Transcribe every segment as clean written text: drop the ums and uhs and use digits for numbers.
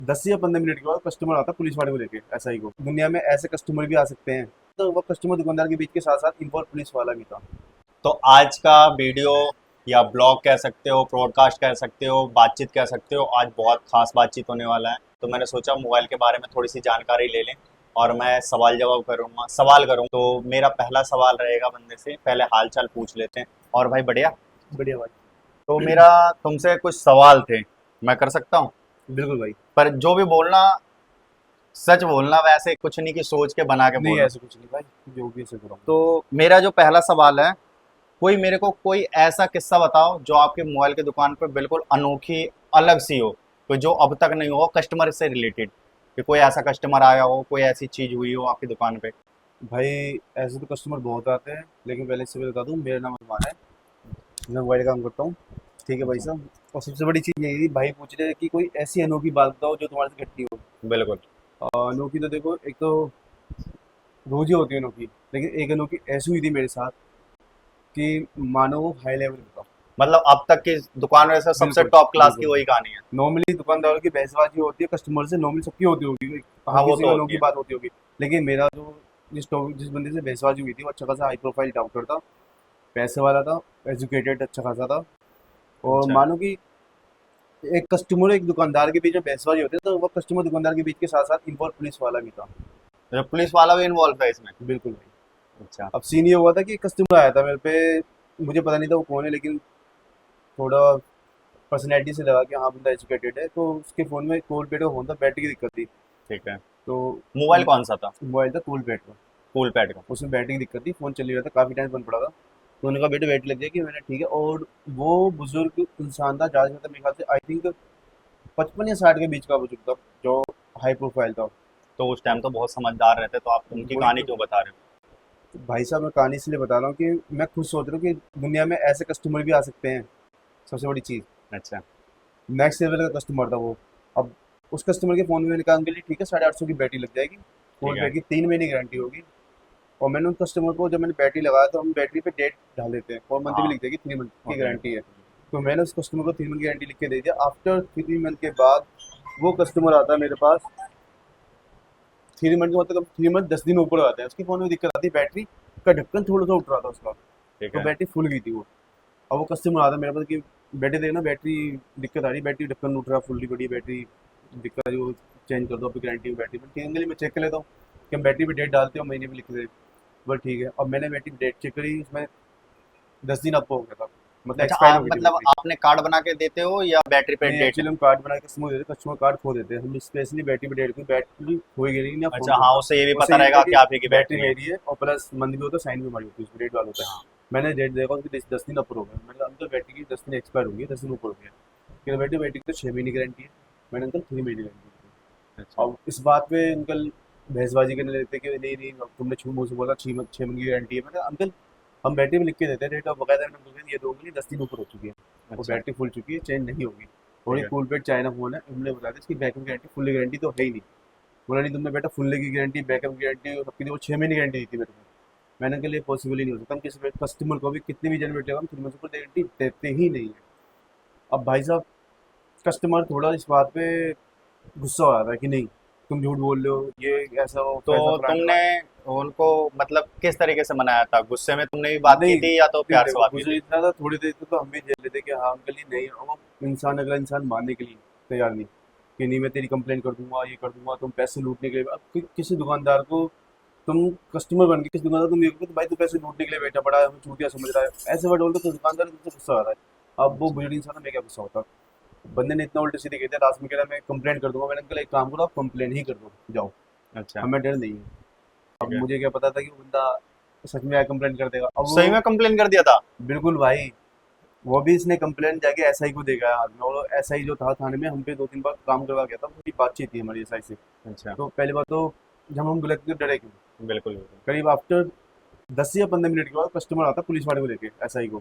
10 या 15 मिनट के बाद कस्टमर आता है पुलिस वाले को लेके। ऐसा ही को दुनिया में ऐसे कस्टमर भी आ सकते हैं। तो वो कस्टमर दुकानदार के बीच के साथ साथ इन्वॉल्व पुलिस वाला भी था। तो आज का वीडियो या ब्लॉग कह सकते हो, पॉडकास्ट कह सकते हो, बातचीत कह सकते हो, आज बहुत खास बातचीत होने वाला है। तो मैंने सोचा मोबाइल के बारे में थोड़ी सी जानकारी ले लें और मैं सवाल करूँगा। तो मेरा पहला सवाल रहेगा बंदे से, पहले हाल चाल पूछ लेते हैं। और भाई बढ़िया। बढ़िया भाई। तो मेरा तुमसे कुछ सवाल थे, मैं कर सकता हूँ? बिल्कुल भाई। पर जो भी बोलना सच बोलना, वैसे कुछ नहीं कि सोच के बना के नहीं, बोलना। ऐसा कुछ नहीं भाई, जो भी ऐसे करो। तो मेरा जो पहला सवाल है, मेरे को कोई ऐसा किस्सा बताओ जो आपके मोबाइल की दुकान पर बिल्कुल अनोखी, अलग सी हो, कोई जो अब तक नहीं हो, कस्टमर से रिलेटेड, कि कोई ऐसा कस्टमर आया हो, कोई ऐसी चीज हुई हो आपकी दुकान पे। भाई ऐसे तो कस्टमर बहुत आते हैं, लेकिन पहले से मैं बता दूं, मेरा नाम अरमान है। मैं मोबाइल का काम करता हूँ। ठीक है भाई अच्छा। साहब। और सबसे बड़ी चीज़ यही थी, भाई पूछ रहे थे कि कोई ऐसी अनोखी बात बताओ जो तुम्हारे से घटती हो। बिल्कुल। अनोखी तो देखो, एक तो रोज ही होती है अनोखी, लेकिन एक अनोखी ऐसी हुई थी मेरे साथ कि मानो वो हाई लेवल का। मतलब अब तक की दुकान में से सबसे बिल्कुल। टॉप क्लास की बिल्कुल। वही कहानी है। नॉर्मली दुकानदारों की बहसबाजी होती है कस्टमर से, नॉर्मली सबकी होती होगी, हर हाँ, वो किसी तो की होती अनोखी है। बात होती होगी। लेकिन मेरा जो जिस बंदे से बहसबाजी हुई थी वो अच्छा खासा हाई प्रोफाइल डॉक्टर था, पैसे वाला था, एजुकेटेड अच्छा खासा था। और अच्छा। मानो कि एक कस्टमर और एक दुकानदार के बीच में बहसबाजी होती है, तो वो कस्टमर दुकानदार के बीच के साथ साथ इन्वॉल्व पुलिस वाला भी था। तो पुलिस वाला भी इन्वॉल्व है इसमें? बिल्कुल भाई। अच्छा। अब सीन ये हुआ था कि कस्टमर आया था मेरे पे, मुझे पता नहीं था वो कौन है, लेकिन थोड़ा पर्सनैलिटी से लगा कि हाँ बंदा एजुकेटेड है। तो उसके फ़ोन में कोल पेट का फ़ोन था, बैटरी की दिक्कत थी। ठीक है। तो मोबाइल कौन सा था? मोबाइल था कोल पेट का। कूल पैड का। उसमें बैटरी की दिक्कत थी, फ़ोन चल नहीं रहा था, काफ़ी टाइम बंद पड़ा था। तो उन्होंने कहा बेटे बैटरी लग जाएगी, मैंने ठीक है। और वो बुजुर्ग इंसान था, ज़्यादा से ज़्यादा मेरे ख्याल से आई थिंक 55 या 60 के बीच का बुजुर्ग था, जो हाई प्रोफाइल था। तो उस टाइम तो बहुत समझदार रहते, तो आप उनकी वही कहानी तो। क्यों बता रहे तो भाई साहब, मैं कहानी इसलिए बता रहा हूँ कि मैं खुद सोच रहा हूँ कि दुनिया में ऐसे कस्टमर भी आ सकते हैं। सबसे बड़ी चीज़, हो? अच्छा। नेक्स्ट लेवल का कस्टमर था वो। अब उस कस्टमर के फ़ोन में मैंने कहा अंकल जी ठीक है, 850 की बैटरी लग जाएगी, ठीक फुल है। बैग की 3 महीने की गारंटी होगी। और मैंने उन कस्टमर को, जब मैंने बैटरी लगाया तो हम बैटरी पे डेट डाल देते हैं, 4 मंथ भी हाँ, लिख देगी, 3 मंथ की ओके। गारंटी है। तो मैंने उस कस्टमर को 3 मंथ की गारंटी लिख के दे दिया। आफ्टर 3 मंथ के बाद वो कस्टमर आता है मेरे पास। 3 मंथ का मतलब 3 मंथ 10 दिन ऊपर हो जाते हैं, उसके फ़ोन में दिक्कत आती है, बैटरी का ढक्कन थोड़ा सा उठ रहा था उसका। ठीक तो है। बैटरी फुल गई थी वो। अब वो कस्टमर आता है मेरे पास कि बैटरी देखना, बैटरी दिक्कत आ रही है, बैटरी ढक्कन उठ रहा है, फुल्ली पड़ी है बैटरी, दिक्कत आ रही है, वो चेंज कर दो, अभी गारंटी में बैटरी में ठीक है, मैं चेक कर लेता हूँ कि हम बैटरी पे डेट डालते हैं और महीने में लिख दे। बस ठीक है। अब मैंने बैटरी डेट चेक करी, उसमें 10 दिन अप हो गया था, मतलब अच्छा, एक्सपायर हो आप गई थी मतलब बैटरी। आपने कार्ड बना के देते हो या बैटरी पे नहीं, डेट? एक्चुअली हम कार्ड बना के कस्टमर को देते, कस्टमर कार्ड खो देते हैं, हम स्पेशली बैटरी पे डेट की बैटरी खोई गई नहीं, या फ़ोन अच्छा, हाँ, खोना। उससे ये भी उससे पता ये होता रहेगा है कि आप ही की कि बैटरी बैटरी है। मेरी है, और प्लस मंथ भी होता है, साइन भी हमारी होती है, उसमें डेट वाला होता है। हाँ। मैंने डेट देखा, उसकी 10 दिन ऊपर हो गए। मैंने कहा अंकल बैटरी की 10 दिन एक्सपायर हो गई है, 10 दिन ऊपर हो गया। कि बैटरी बैटरी की तो 6 महीने की गारंटी है। मैंने अंकल 3 महीने गारंटी दी। अच्छा। अब इस बात पे अंकल बहसबाजी करने लगते कि नहीं नहीं, अब तुमने छू मुँह से बोला 6 मंथ की गारंटी है। मैंने कहा अंकल हम बैटरी में लिख के देते हैं डेट, और बकायदा मैंने बोल दिया, ये दो नहीं, 10 दिन ऊपर हो चुकी है, वो अच्छा। बैटरी फुल चुकी है, चेंज नहीं होगी। और ठीक ये है। कूल पेड चाइना फोन है, हमने बता दिया इसकी बैकअप गारंटी, फुल गारंटी तो है ही नहीं। बोला नहीं तुमने बेटा फुल की गारंटी, बैकअप गारंटी और सबकी, वो 6 महीने गारंटी दी थी मेरे को। मैंने कहा ये पॉसिबल ही नहीं हो सकता, हम किसी कस्टमर को भी कितनी भी जनरेट हम 3 मंथ पर गारंटी देते ही नहीं है। अब भाई साहब, कस्टमर थोड़ा इस बात पे गुस्सा हो रहा था कि नहीं तुम झूठ बोल रहे हो, ये ऐसा हो तो फैसा फलाना तुमने का। उनको मतलब किस तरीके से मनाया था? गुस्से में तुमने भी बात की नहीं थी या तो नहीं, प्यार से देखो बात की गुस्सा थी? इतना था, थोड़ी देर तक तो हम भी झेल लेते कि हाँ अंकल, ये नहीं, वो इंसान, अगला इंसान मानने के लिए तैयार नहीं कि नहीं मैं तेरी कंप्लेन कर दूंगा, ये कर दूंगा, तुम पैसे लूटने के लिए। अब किसी दुकानदार को तुम कस्टमर बन के, किसी दुकानदार तुम ये कहोगे तो भाई तू पैसे लूटने के लिए बैठा पड़ा है, हमें चूतिया समझ रहा है, ऐसे वर्ड बोलते तो दुकानदार तुमसे गुस्सा आ रहा है। अब वो अच्छा। बुजुर्ग इंसान है, मैं क्या गुस्सा होता। बंदे ने इतना उल्टे सीधे कह दिया, लास्ट में कह रहा मैं कंप्लेंट कर दूंगा। मैंने कहा एक काम करो, आप कंप्लेन ही कर दो, जाओ, अच्छा। हमें डर नहीं है। अब ठीक है। मुझे क्या पता था कि वो बंदा सच में आया कंप्लेंट कर देगा। अब वो सही में कंप्लेन कर दिया था? बिल्कुल भाई, वो भी इसने कंप्लेंट जाके एसआई को देगा हाथ में, और एसआई जो था थाने में, हम पे 2-3 बार काम करवा गया था, उसकी बातचीत थी हमारी एसआई से। अच्छा। तो पहली बात तो, जब हम गलत क्यों डरे क्यों। बिल्कुल बिल्कुल। करीब आफ्टर 10 या 15 मिनट के बाद कस्टमर आता पुलिस वाले को लेके, एसआई को।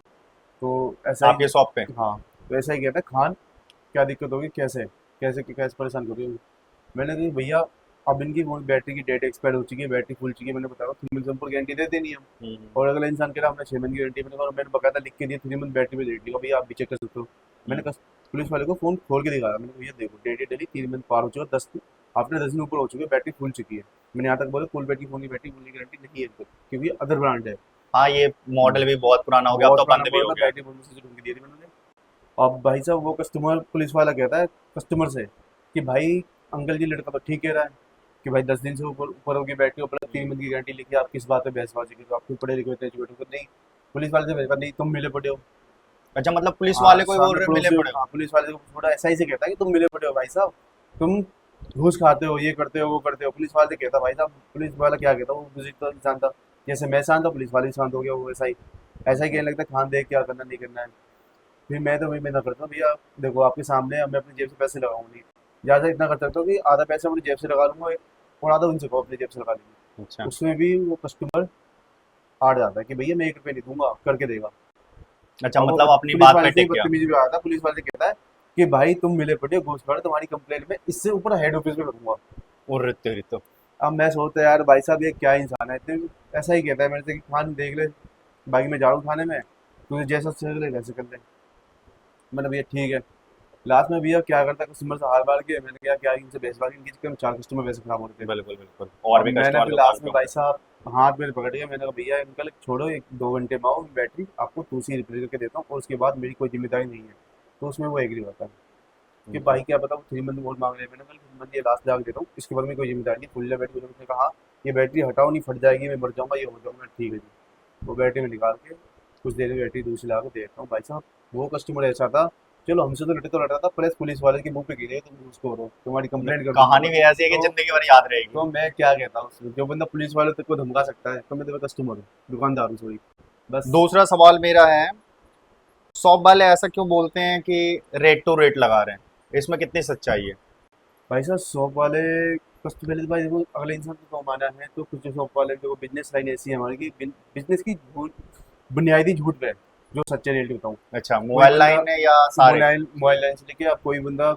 तो एसआई, आपके शॉप पे? हाँ, तो एसआई कहता है खान क्या दिक्कत होगी, कैसे कैसे कैसे परेशान कर रही हो। मैंने कहा भैया अब इनकी वो बैटरी की डेट एक्सपायर हो चुकी है, बैटरी फुल चुकी है, मैंने बताया 3 मंथ से ऊपर गारंटी देते नहीं हम। और अगला इंसान कह रहा हमने 6 मंथ की गारंटी, मैंने कहा मैंने बकायदा लिख के दिया 3 मंथ बैटरी में गारंटी का, भैया आप भी चेक कर सकते हो। मैंने हम्म। कहा पुलिस वाले को फ़ोन खोल के दिखाया। मैंने कहा भैया देखो डेली 3 मंथ पार हो चुका, 10 आपने 10 दिन ऊपर हो चुके, बैटरी फुल चुकी है। मैंने यहाँ तक बोला फुल बैटरी फ़ोन की बैटरी फुल की गारंटी नहीं है इनको, क्योंकि अदर ब्रांड है। हाँ, ये मॉडल भी बहुत पुराना हो गया, अब बहुत तो पुराना बंद भी मॉडल हो था, गया है। बैटरी बोनस से ढूंढ के दी थी मैंने। अब भाई साहब वो कस्टमर पुलिस वाला कहता है कस्टमर से कि भाई अंकल जी लड़का तो ठीक कह रहा है कि भाई 10 दिन से ऊपर ऊपर होगी बैटरी, ऊपर 3 मंथ की गारंटी लिखी है, आप किस बात पे बहसबाजी कर रहे हो, आप खुद पढ़े लिखे होते एजुकेटेड हो नहीं। पुलिस वाले से बहसबाजी नहीं, तुम मिले पड़े हो। अच्छा, मतलब पुलिस हाँ वाले को ही बोल सामने रहे हो, मिले पड़ोसी, पड़े हो। हाँ पुलिस वाले को थोड़ा ऐसा ही से कहता है कि तुम मिले पड़े हो भाई साहब, तुम घूस खाते हो, ये करते हो वो करते हो। पुलिस वाले से कहता भाई साहब, पुलिस वाला क्या कहता, वो मुझे तो इंसान था, जैसे मैं शांत था पुलिस वाले भी शांत हो गया, वो ऐसा ही कहने लगता है खान देख क्या करना नहीं करना है। फिर मैं तो वही मना करता हूँ भैया देखो आपके सामने है, मैं अपनी जेब से पैसे लगाऊंगा नहीं, ज़्यादा इतना कर सकता हूँ कि आधा पैसा अपनी जेब से लगा लूंगा और आधा उनसे कहो अपनी जेब से लगा लेंगे। अच्छा। उसमें भी वो कस्टमर हार जाता है कि भैया मैं 1 रुपये नहीं दूंगा, करके देगा। अच्छा, अब वो मतलब अपनी पुलिस बात वाले पे से ही टिक गया। बदतमीजी भी आता है, पुलिस वाले से कहता है कि भाई तुम मिले पड़े हो घूस खा, तुम्हारी कंप्लेंट में इससे ऊपर हेड ऑफिस में करूंगा। और रितो रितो। अब मैं सोचता यार भाई साहब ये क्या इंसान है इतने, ऐसा ही कहता है मेरे से कि खान देख ले, बाकी मैं जा रहा हूँ खाने में, तुझे जैसा अच्छा लगे वैसे कर ले। मैंने भैया ठीक है। लास्ट में भैया क्या करता है कस्टमर से हार बार के, मैंने कहा क्या इनसे बेचबाजी, इनके चक्कर में 4 कस्टमर वैसे खराब हो रहे थे। बिल्कुल बिल्कुल, और अब भी मैंने कस्टमर फिर दुकान लास्ट पे में भाई होंगे। साहब हाथ मेरे पकड़ लिया, मैंने कहा भैया अंकल छोड़ो, 1-2 घंटे में आओ, बैटरी आपको दूसरी रिपेयर करके देता हूँ और उसके बाद मेरी कोई जिम्मेदारी नहीं है। तो उसमें वो एग्री होता है कि हम्म। भाई क्या पता वो 3 मंथ और मांग रहे हैं। मैंने कहा 3 मंथ ये लास्ट जाके देता हूँ, इसके बाद में कोई जिम्मेदारी नहीं, फुल बैटरी। उसने कहा ये बैटरी हटाओ नहीं फट जाएगी, मैं मर जाऊंगा, ये हो जाऊंगा। ठीक है जी, वो बैटरी में निकाल के कुछ देर में बैटरी दूसरी ला के देता हूँ। भाई साहब वो कस्टमर ऐसा था, चलो हमसे तो लड़ा था, प्लस पुलिस वाले के मुंह पे गिरे तुम उसको हो, तुम्हारी मतलब कंप्लेंट कर दूंगा कहानी मैं। भी ऐसी है कि तो जिंदगी भर याद रहेगी। तो मैं क्या कहता हूँ उसमें, जो बंदा पुलिस वाले तक को धमका सकता है तो मैं तो कस्टमर हूँ, दुकानदार हूँ सॉरी, बस। दूसरा सवाल मेरा है, शॉप वाले ऐसा क्यों बोलते हैं कि रेट टू रेट लगा रहे हैं, इसमें कितनी सच्चाई है। भाई साहब शॉप वाले कस्ट पहले तो भाई देखो अगले इंसान को कमाना है, तो कुछ शॉप वाले देखो बिजनेस लाइन ऐसी है हमारी कि बिजनेस की बुनियादी झूठ पे है, जो सच्चे रेट बताऊँ। अच्छा, कोई मोबाइल बंदा लाइन है या सारे। मोबाइल मोबाइल लाइन से लेके आप कोई बंदा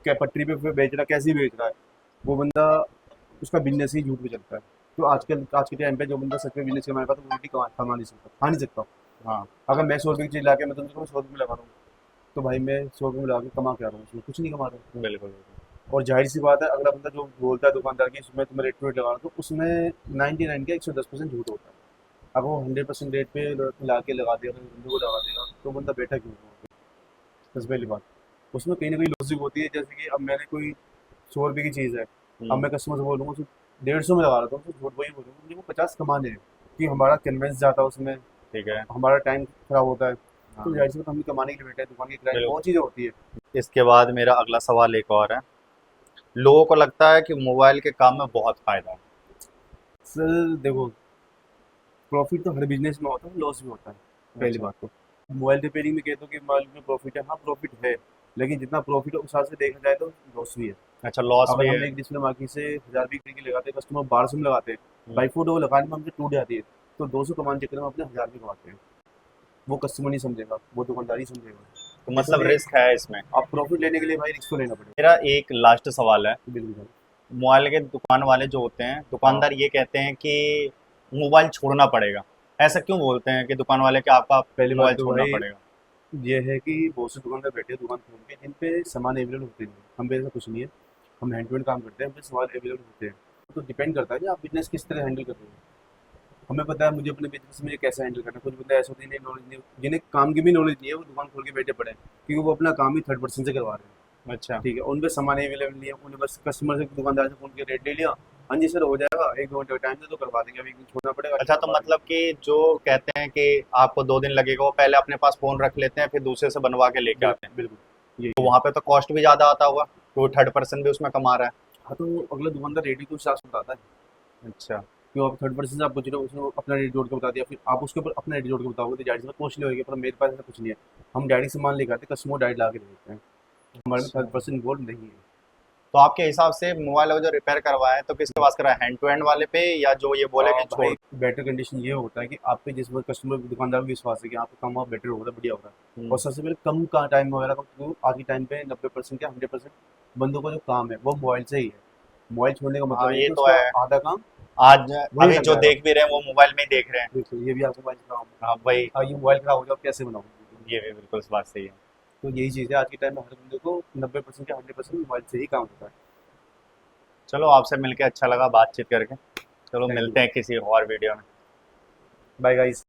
क्या पटरी पे बेच रहा है, कैसे बेच रहा है वो बंदा, उसका बिजनेस ही झूठ पे चलता है। तो आजकल आज के टाइम पे जो बंदा सच में बिजनेस कमाएगा तो वो रोटी कमा नहीं सकता, खा नहीं सकता। हाँ। अगर मैं 100 रुपये की चीज़ ला के मैं तुमसे 100 रुपये में लगा रहा हूँ, तो भाई मैं 100 रुपये में लगा के कमा क्या रहा हूँ, उसमें कुछ नहीं कमा रहा हूँ। बिल्कुल बिल्कुल। और जाहिर सी बात है अगला बंदा जो बोलता है दुकानदार की इसमें तुम्हें रेट टू रेट लगा रहा हूँ, तो उसमें 99 का 110% झूठ होता है। अगर वो 100% रेट पे ला के लगा देगा, बंदे को लगा देगा, तो बंदा बैठा क्यों होगा। सबसे पहली बात उसमें कहीं ना कहीं लॉजिक होती है, जैसे कि अब मैंने कोई 100 रुपये की चीज़ है, अब मैं कस्टमर से बोलूँगा उसको 150 में लगा रहा था, तो झूठ वही बोलूँगा मुझे वो 50 कमाने हैं, कि हमारा कन्वेंस जाता है उसमें, ठीक है। हमारा टाइम खराब होता है, हाँ। तो जाहिर सी बात हम भी कमाने के लिए बैठे हैं, दुकान की किराए बिल्कुल। बहुत चीज़ें होती है। इसके बाद मेरा अगला सवाल एक और है, लोगों को लगता है कि मोबाइल के काम में बहुत फायदा है। सर देखो प्रॉफिट तो हर बिजनेस में होता है, लॉस भी होता है। पहली अच्छा। बात तो मोबाइल रिपेयरिंग में कहते हो कि मोबाइल में प्रॉफिट है, हाँ प्रॉफिट है, लेकिन जितना प्रॉफिट है उस हिसाब से देखा जाए तो लॉस भी है। अच्छा, लॉस भी अगर हम है। एक डिस्प्ले मार्केट से 1000 रुपये की लगाते हैं, कस्टमर 1200 में लगाते हैं, हम्म। बाई फुट वो लगाने में हमसे टूट जाती है, तो 200 कमाने के चक्कर में अपने 1000 रुपये कमाते हैं। वो कस्टमर नहीं समझेगा, वो दुकानदार ही तो समझेगा। मतलब इसलिए रिस्क है इसमें। आप प्रॉफिट लेने के लिए भाई रिस्क तो लेना पड़ेगा। मेरा एक लास्ट सवाल है, बिल्कुल भाई। मोबाइल के दुकान वाले जो होते हैं, हाँ दुकानदार ये कहते हैं कि मोबाइल छोड़ना पड़ेगा। ऐसा क्यों बोलते हैं कि दुकान वाले कि आपका पहली बात मोबाइल तो छोड़ना भाई पड़ेगा। ये है कि बहुत से दुकानदार बैठे हैं दुकान खोल के जिन पे सामान अवेलेबल होते नहीं है, हम पे ऐसा कुछ नहीं है, हम हैंड टू हैंड काम करते हैं, हम पे सामान अवेलेबल होते हैं। तो डिपेंड करता है कि आप बिजनेस किस तरह हैंडल कर रहे हो। हमें पता है मुझे अपने बिजनेस में कैसे हैंडल करना है। कुछ बंदे ऐसे होते हैं जिन्हें नॉलेज नहीं, जिन्हें काम की भी नॉलेज नहीं है, वो दुकान खोल के बैठे पड़े हैं क्योंकि वो अपना काम ही थर्ड पर्सन से करवा रहे हैं। अच्छा। ठीक है, उन पे सामान अवेलेबल नहीं है, उन्हें बस कस्टमर से दुकानदार से फोन के रेट ले लिया, हाँ जी सर हो जाएगा, 1-2 घंटे का टाइम दे तो करवा देंगे, अभी एक दिन छोड़ना पड़ेगा अच्छा, अच्छा तो करवा मतलब देंगे। कि जो कहते हैं कि आपको 2 दिन लगेगा, वो पहले अपने पास फोन रख लेते हैं, फिर दूसरे से बनवा के लेके आते हैं। बिल्कुल बिल्कुल तो यही है। वहां पे तो कॉस्ट भी ज्यादा आता होगा, तो थर्ड पर्सन भी उसमें कमा रहा हाँ तो अगला दुकानदार रेडी तो हिसाब से बताता है है। अच्छा। कि वो आप थर्ड पर्सन से आप पूछ रहे हो, उसने अपना रेट जोड़ के बता दिया, फिर आप उसके ऊपर अपना रेट जोड़ के बताओगे तो जाहिर सी बात कॉस्टली होगी, पर मेरे पास ऐसा कुछ नहीं है। हम डायरेक्ट सामान लेकर आते हैं, कस्टमर डायरेक्ट ला के दे देते हैं, हमारे में अच्छा, थर्ड पर्सन इन्वॉल्व नहीं है। तो आपके हिसाब से मोबाइल जो रिपेयर करवाए तो किसके पास कराए, हैंड टू हैंड वाले पे या जो ये बोले कि छोड़। भाई बेटर कंडीशन ये होता है कि आप पे जिस कस्टमर दुकानदार को विश्वास है कि आपका काम आप बेटर होगा, बढ़िया होगा। हम्म। और सबसे पहले कम का टाइम वगैरह का, आज के टाइम पे 90% या 100% बंदों का जो काम है वो मोबाइल से ही है। मोबाइल छोड़ने का मतलब हाँ, है ये कि तो उसका है। आधा काम आज वहीं अभी लग जो जाएगा। देख भी रहे हैं वो मोबाइल में ही देख रहे हैं। बिल्कुल ये भी आपको मोबाइल खराब हाँ भाई, है, ये मोबाइल खराब हो जाए आप कैसे बनाओगे। ये भी बिल्कुल बात सही है। तो यही चीज़ है, आज के टाइम में हर बंदे को 90% या 100% मोबाइल से ही काम होता है। चलो आपसे मिलके अच्छा लगा बातचीत करके। चलो थैंक यू। मिलते हैं किसी और वीडियो में। Bye guys.